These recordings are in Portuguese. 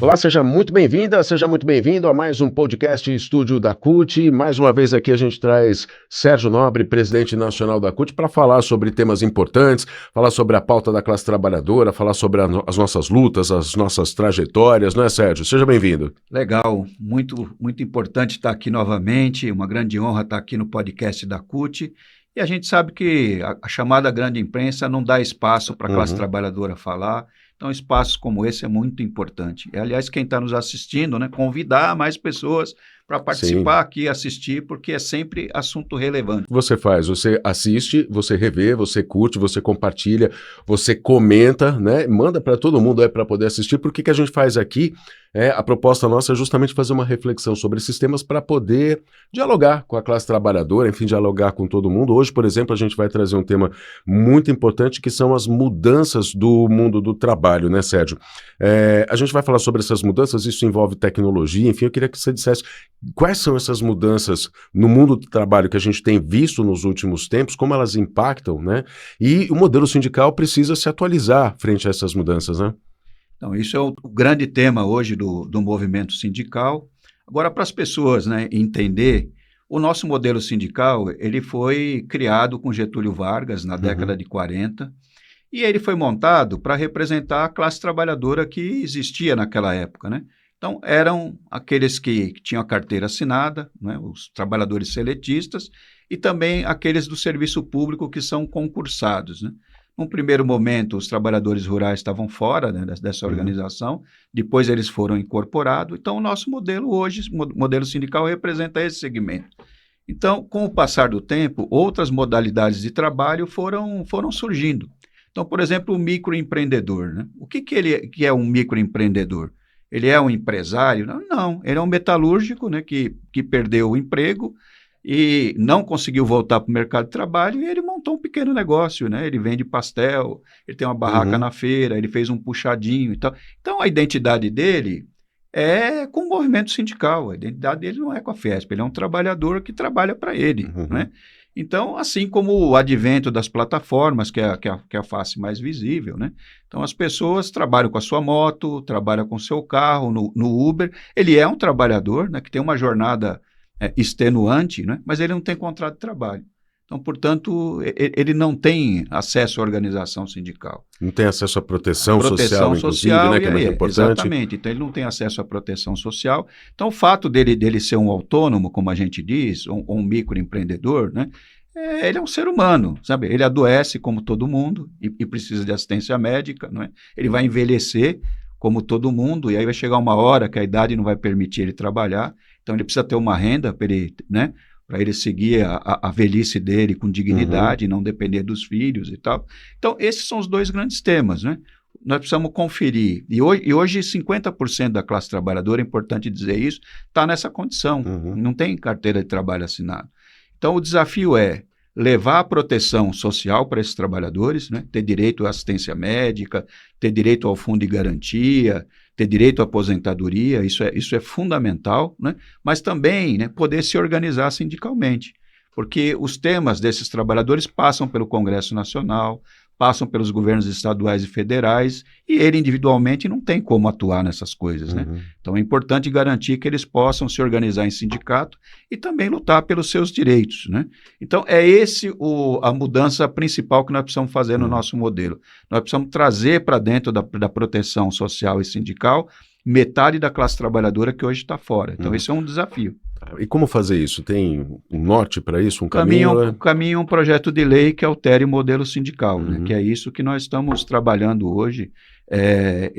Olá, seja muito bem-vinda, seja muito bem-vindo a mais um podcast Estúdio da CUT. Mais uma vez aqui a gente traz Sérgio Nobre, presidente nacional da CUT, para falar sobre temas importantes, falar sobre a pauta da classe trabalhadora, falar sobre as nossas lutas, as nossas trajetórias, não é, Sérgio? Seja bem-vindo. Legal, muito importante estar aqui novamente, uma grande honra estar aqui no podcast da CUT. E a gente sabe que a chamada grande imprensa não dá espaço para a classe trabalhadora falar. Então, espaços como esse é muito importante. E, aliás, quem está nos assistindo, né, convidar mais pessoas para participar aqui, assistir, porque é sempre assunto relevante. Você faz, você assiste, você revê, você curte, você compartilha, você comenta, né? Manda para todo mundo para poder assistir. Por que a gente faz aqui? A proposta nossa é justamente fazer uma reflexão sobre esses temas para poder dialogar com a classe trabalhadora, enfim, dialogar com todo mundo. Hoje, por exemplo, a gente vai trazer um tema muito importante que são as mudanças do mundo do trabalho, né, Sérgio? A gente vai falar sobre essas mudanças, isso envolve tecnologia, enfim, eu queria que você dissesse quais são essas mudanças no mundo do trabalho que a gente tem visto nos últimos tempos, como elas impactam, né? E o modelo sindical precisa se atualizar frente a essas mudanças, né? Então, isso é o grande tema hoje do movimento sindical. Agora, para as pessoas, né, entender, o nosso modelo sindical ele foi criado com Getúlio Vargas na década de 40 e ele foi montado para representar a classe trabalhadora que existia naquela época, né? Então, eram aqueles que tinham a carteira assinada, né, os trabalhadores seletistas, e também aqueles do serviço público que são concursados, né? Num primeiro momento, os trabalhadores rurais estavam fora, né, dessa organização, depois eles foram incorporados. Então, o nosso modelo hoje, modelo sindical, representa esse segmento. Então, com o passar do tempo, outras modalidades de trabalho foram surgindo. Então, por exemplo, o microempreendedor, né? O que é um microempreendedor? Ele é um empresário? Não, ele é um metalúrgico, né, que perdeu o emprego e não conseguiu voltar para o mercado de trabalho e ele montou um pequeno negócio, né? Ele vende pastel, ele tem uma barraca na feira, ele fez um puxadinho e tal. Então, a identidade dele é com o movimento sindical, a identidade dele não é com a Fiesp, ele é um trabalhador que trabalha para ele, né? Então, assim como o advento das plataformas, que é a face mais visível, né? Então, as pessoas trabalham com a sua moto, trabalham com o seu carro, no Uber. Ele é um trabalhador, né, que tem uma jornada extenuante, né? Mas ele não tem contrato de trabalho. Então, portanto, ele não tem acesso à organização sindical. Não tem acesso à proteção social, inclusive, né, que é muito importante. Exatamente. Então, ele não tem acesso à proteção social. Então, o fato dele ser um autônomo, como a gente diz, ou um microempreendedor, né, ele é um ser humano, sabe? Ele adoece como todo mundo e precisa de assistência médica, não é? Ele vai envelhecer como todo mundo e aí vai chegar uma hora que a idade não vai permitir ele trabalhar. Então, ele precisa ter uma renda para ele, né, para ele seguir a velhice dele com dignidade, não depender dos filhos e tal. Então, esses são os dois grandes temas, né? Nós precisamos conferir. E hoje 50% da classe trabalhadora, é importante dizer isso, está nessa condição. Não tem carteira de trabalho assinada. Então, o desafio é levar a proteção social para esses trabalhadores, né? Ter direito à assistência médica, ter direito ao fundo de garantia, ter direito à aposentadoria, isso é fundamental, né? Mas também, né, poder se organizar sindicalmente, porque os temas desses trabalhadores passam pelo Congresso Nacional, passam pelos governos estaduais e federais, e ele individualmente não tem como atuar nessas coisas, né? Então é importante garantir que eles possam se organizar em sindicato e também lutar pelos seus direitos, né? Então é a mudança principal que nós precisamos fazer no nosso modelo. Nós precisamos trazer para dentro da proteção social e sindical metade da classe trabalhadora que hoje está fora. Então esse é um desafio. E como fazer isso? Tem um norte para isso, um caminho? O caminho é um projeto de lei que altere o modelo sindical, né? Que é isso que nós estamos trabalhando hoje,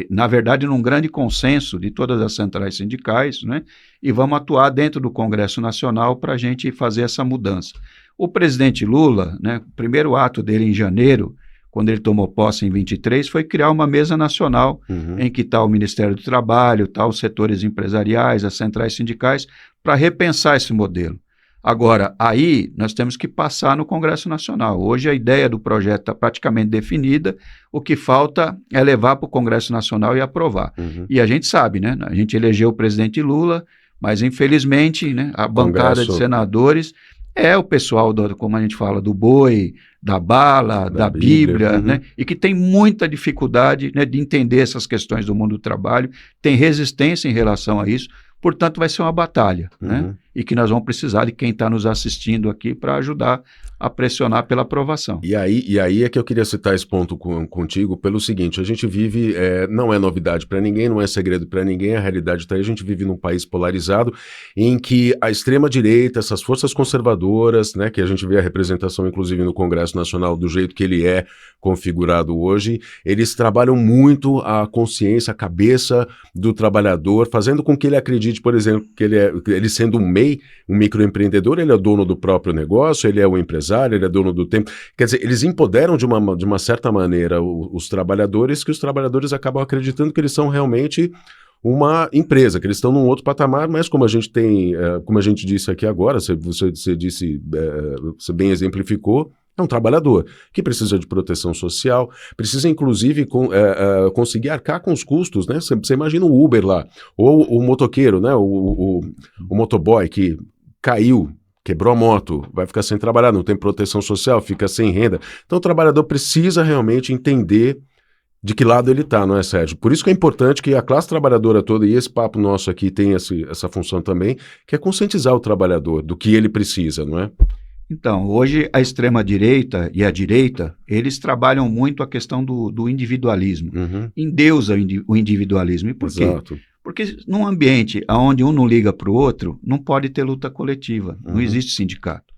na verdade, num grande consenso de todas as centrais sindicais, né? E vamos atuar dentro do Congresso Nacional para a gente fazer essa mudança. O presidente Lula, né, o primeiro ato dele em janeiro, quando ele tomou posse em 23, foi criar uma mesa nacional em que está o Ministério do Trabalho, tá os setores empresariais, as centrais sindicais, para repensar esse modelo. Agora, aí nós temos que passar no Congresso Nacional. Hoje a ideia do projeto está praticamente definida, o que falta é levar para o Congresso Nacional e aprovar. E a gente sabe, né? A gente elegeu o presidente Lula, mas infelizmente, né, a bancada de senadores É o pessoal, como a gente fala, do boi, da bala, da Bíblia, né? E que tem muita dificuldade, né, de entender essas questões do mundo do trabalho, tem resistência em relação a isso, portanto vai ser uma batalha, né? E que nós vamos precisar de quem está nos assistindo aqui para ajudar a pressionar pela aprovação. E aí é que eu queria citar esse ponto contigo pelo seguinte, a gente vive, não é novidade para ninguém, não é segredo para ninguém, a realidade está aí, a gente vive num país polarizado em que a extrema-direita, essas forças conservadoras, né, que a gente vê a representação inclusive no Congresso Nacional do jeito que ele é configurado hoje, eles trabalham muito a consciência, a cabeça do trabalhador, fazendo com que ele acredite, por exemplo, que ele sendo um MEI, um microempreendedor, ele é dono do próprio negócio, ele é o empresário, ele é dono do tempo. Quer dizer, eles empoderam de uma certa maneira os trabalhadores, que os trabalhadores acabam acreditando que eles são realmente uma empresa, que eles estão num outro patamar, mas como a gente tem, como a gente disse aqui agora, você disse, você bem exemplificou, é um trabalhador que precisa de proteção social, precisa inclusive conseguir arcar com os custos, né? Você imagina o Uber lá, ou o motoqueiro, né? O motoboy que caiu, quebrou a moto, vai ficar sem trabalhar, não tem proteção social, fica sem renda. Então o trabalhador precisa realmente entender de que lado ele está, não é, Sérgio? Por isso que é importante que a classe trabalhadora toda, e esse papo nosso aqui tem essa função também, que é conscientizar o trabalhador do que ele precisa, não é? Então, hoje a extrema-direita e a direita, eles trabalham muito a questão do individualismo, endeusa o individualismo. E por quê? Porque num ambiente onde um não liga para o outro, não pode ter luta coletiva, não existe sindicato.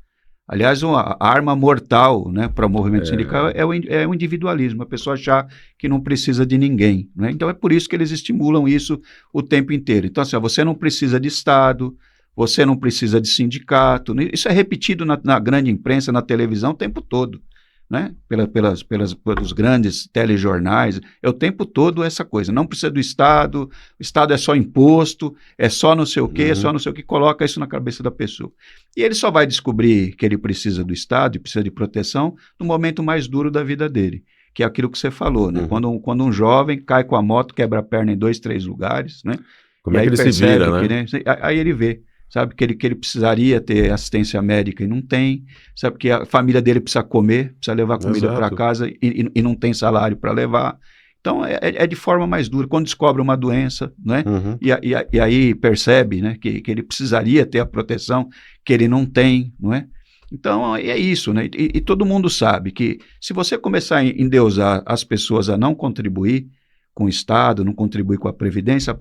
Aliás, a arma mortal, né, para o movimento sindical é o individualismo, a pessoa achar que não precisa de ninguém, né? Então é por isso que eles estimulam isso o tempo inteiro. Então, assim, você não precisa de Estado, você não precisa de sindicato. Isso é repetido na grande imprensa, na televisão, o tempo todo, né? Pelos grandes telejornais, é o tempo todo essa coisa. Não precisa do Estado, o Estado é só imposto, é só não sei o quê, é só não sei o que, coloca isso na cabeça da pessoa. E ele só vai descobrir que ele precisa do Estado e precisa de proteção no momento mais duro da vida dele, que é aquilo que você falou, né? Quando um jovem cai com a moto, quebra a perna em 2, 3 lugares, né? Como é que ele se vira, né? Aí ele vê. Sabe que ele precisaria ter assistência médica e não tem, sabe que a família dele precisa comer, precisa levar comida para casa e não tem salário para levar. Então é de forma mais dura. Quando descobre uma doença, né? E aí percebe, né, que ele precisaria ter a proteção que ele não tem, não é? Então é isso, né? E todo mundo sabe que se você começar a endeusar as pessoas a não contribuir com o Estado, não contribui com a Previdência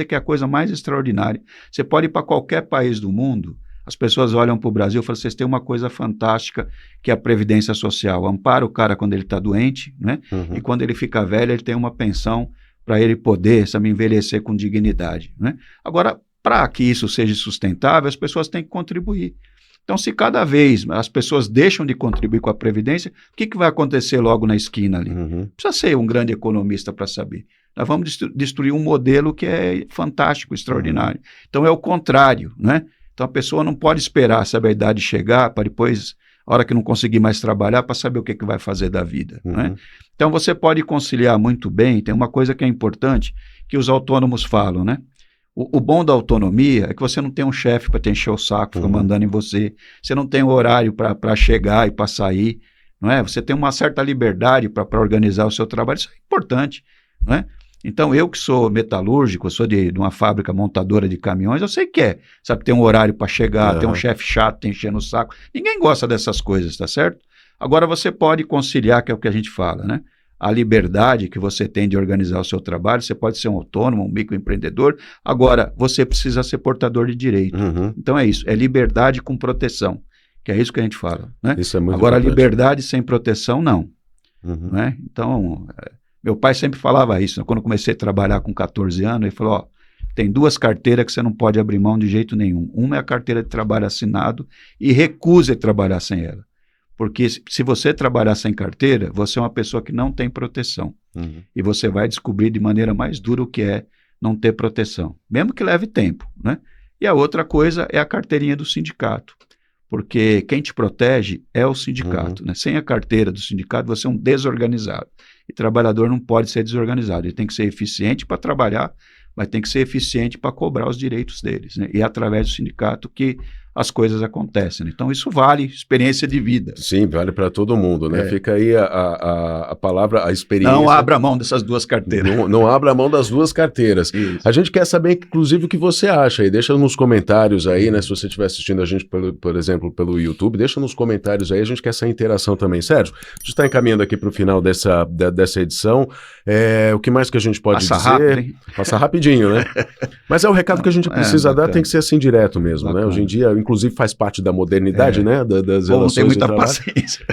que é a coisa mais extraordinária. Você pode ir para qualquer país do mundo, as pessoas olham para o Brasil e falam, vocês têm uma coisa fantástica que é a Previdência Social, ampara o cara quando ele está doente, né? E quando ele fica velho, ele tem uma pensão para ele poder, sabe, envelhecer com dignidade, né? Agora, para que isso seja sustentável, as pessoas têm que contribuir. Então, se cada vez as pessoas deixam de contribuir com a Previdência, o que vai acontecer logo na esquina ali? Precisa ser um grande economista para saber. Nós vamos destruir um modelo que é fantástico, extraordinário. Então, é o contrário, né? Então, a pessoa não pode esperar, sabe, a idade chegar para depois, a hora que não conseguir mais trabalhar, para saber o que vai fazer da vida, né? Então, você pode conciliar muito bem. Tem uma coisa que é importante, que os autônomos falam, né? O bom da autonomia é que você não tem um chefe para te encher o saco, ficar mandando em você. Você não tem um horário para chegar e para sair, não é? Você tem uma certa liberdade para organizar o seu trabalho. Isso é importante, não é? Então, eu que sou metalúrgico, eu sou de uma fábrica montadora de caminhões, eu sei que sabe, ter um horário para chegar, ter um chefe chato, te enchendo o saco. Ninguém gosta dessas coisas, tá certo? Agora, você pode conciliar, que é o que a gente fala, né? A liberdade que você tem de organizar o seu trabalho, você pode ser um autônomo, um microempreendedor, agora você precisa ser portador de direito. Então é isso, é liberdade com proteção, que é isso que a gente fala, né? Isso é muito agora, importante. Liberdade sem proteção, não. Né? Então, meu pai sempre falava isso, né? Quando eu comecei a trabalhar com 14 anos, ele falou, ó, tem 2 carteiras que você não pode abrir mão de jeito nenhum. Uma é a carteira de trabalho assinado e recusa trabalhar sem ela. Porque se você trabalhar sem carteira, você é uma pessoa que não tem proteção. E você vai descobrir de maneira mais dura o que é não ter proteção, mesmo que leve tempo, né? E a outra coisa é a carteirinha do sindicato, porque quem te protege é o sindicato, né? Sem a carteira do sindicato, você é um desorganizado. E trabalhador não pode ser desorganizado, ele tem que ser eficiente para trabalhar, mas tem que ser eficiente para cobrar os direitos deles, né? E é através do sindicato que as coisas acontecem. Então, isso vale experiência de vida. Sim, vale para todo mundo, né? Fica aí a palavra, a experiência. Não abra mão dessas duas carteiras. Não abra mão das duas carteiras. Isso. A gente quer saber, inclusive, o que você acha aí. Deixa nos comentários aí, né? Se você estiver assistindo a gente, por exemplo, pelo YouTube, deixa nos comentários aí. A gente quer essa interação também. Sérgio, a gente está encaminhando aqui para o final dessa edição. O que mais que a gente pode dizer? Rápido, hein? Passa rapidinho, né? Mas é o recado que a gente precisa dar, tem que ser assim direto mesmo, né? Hoje em dia, inclusive, faz parte da modernidade, né? Das relações. Tem muita paciência.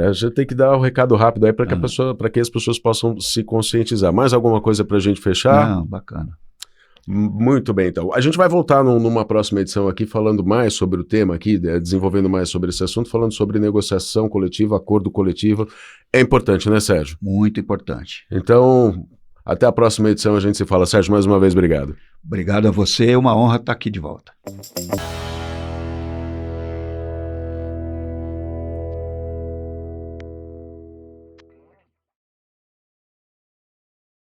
A gente tem que dar o recado rápido aí para que as pessoas possam se conscientizar. Mais alguma coisa para a gente fechar? Não, bacana. Muito bem, então. A gente vai voltar numa próxima edição aqui, falando mais sobre o tema aqui, desenvolvendo mais sobre esse assunto, falando sobre negociação coletiva, acordo coletivo. É importante, né, Sérgio? Muito importante. Então, até a próxima edição a gente se fala. Sérgio, mais uma vez, obrigado. Obrigado a você, é uma honra estar aqui de volta.